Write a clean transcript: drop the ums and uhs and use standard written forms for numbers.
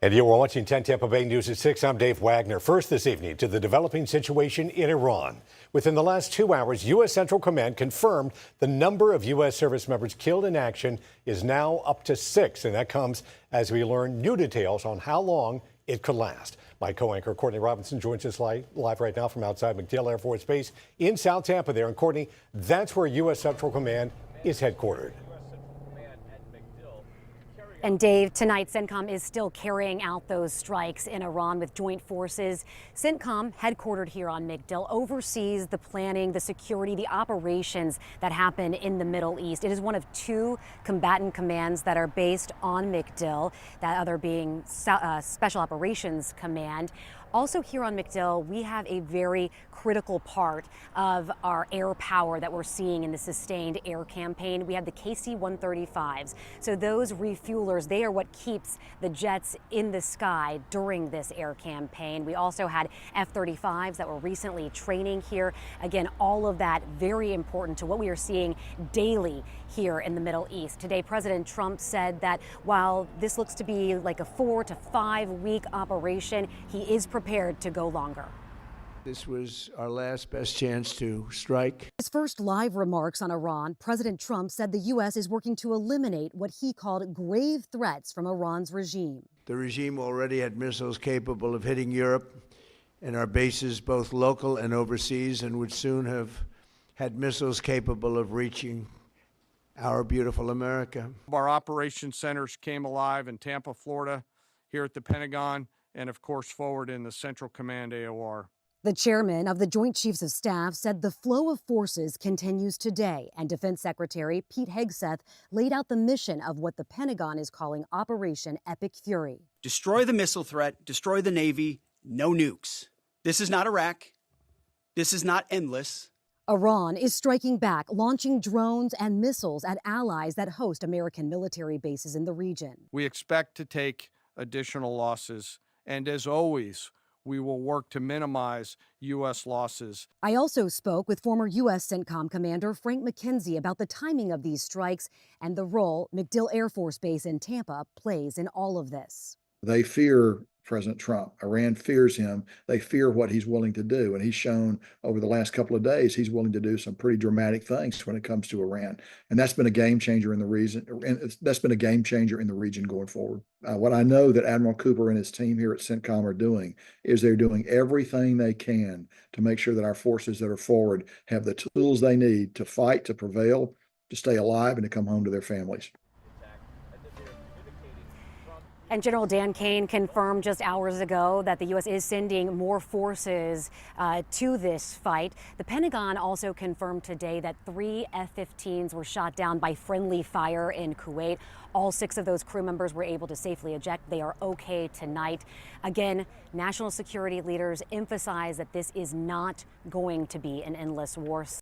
And you are watching 10 Tampa Bay News at 6. I'm Dave Wagner. First this evening to the developing situation in Iran. Within the last 2 hours, U.S. Central Command confirmed the number of U.S. service members killed in action is now up to 6. And that comes as we learn new details on how long it could last. My co-anchor Courtney Robinson joins us live right now from outside McDill Air Force Base in South Tampa there. And Courtney, that's where U.S. Central Command is headquartered. And Dave, tonight CENTCOM is still carrying out those strikes in Iran with joint forces. CENTCOM, headquartered here on McDill, oversees the planning, the security, the operations that happen in the Middle East. It is one of 2 combatant commands that are based on McDill, that other being Special Operations Command. Also here on McDill, we have a very critical part of our air power that we're seeing in the sustained air campaign. We have the KC-135s. So those refuelers, they are what keeps the jets in the sky during this air campaign. We also had F-35s that were recently training here. Again, all of that very important to what we are seeing daily here in the Middle East. Today, President Trump said that while this looks to be like a 4 to 5 week operation, he is prepared to go longer. This was our last best chance to strike. His first live remarks on Iran, President Trump said the U.S. is working to eliminate what he called grave threats from Iran's regime. The regime already had missiles capable of hitting Europe and our bases, both local and overseas, and would soon have had missiles capable of reaching our beautiful America. Our operations centers came alive in Tampa, Florida, here at the Pentagon, and of course forward in the Central Command AOR. The chairman of the Joint Chiefs of Staff said the flow of forces continues today, and Defense Secretary Pete Hegseth laid out the mission of what the Pentagon is calling Operation Epic Fury. Destroy the missile threat, destroy the Navy, no nukes. This is not Iraq. This is not endless. Iran is striking back, launching drones and missiles at allies that host American military bases in the region. We expect to take additional losses, and as always, we will work to minimize U.S. losses. I also spoke with former U.S. CENTCOM Commander Frank McKenzie about the timing of these strikes and the role McDill Air Force Base in Tampa plays in all of this. They fear President Trump. Iran fears him. They fear what he's willing to do. And he's shown over the last couple of days he's willing to do some pretty dramatic things when it comes to Iran. And that's been a game changer in the region. And that's been a game changer in the region going forward. What I know that Admiral Cooper and his team here at CENTCOM are doing is they're doing everything they can to make sure that our forces that are forward have the tools they need to fight, to prevail, to stay alive, and to come home to their families. And General Dan Kane confirmed just hours ago that the U.S. is sending more forces to this fight. The Pentagon also confirmed today that 3 F-15s were shot down by friendly fire in Kuwait. All 6 of those crew members were able to safely eject. They are okay tonight. Again, national security leaders emphasize that this is not going to be an endless war.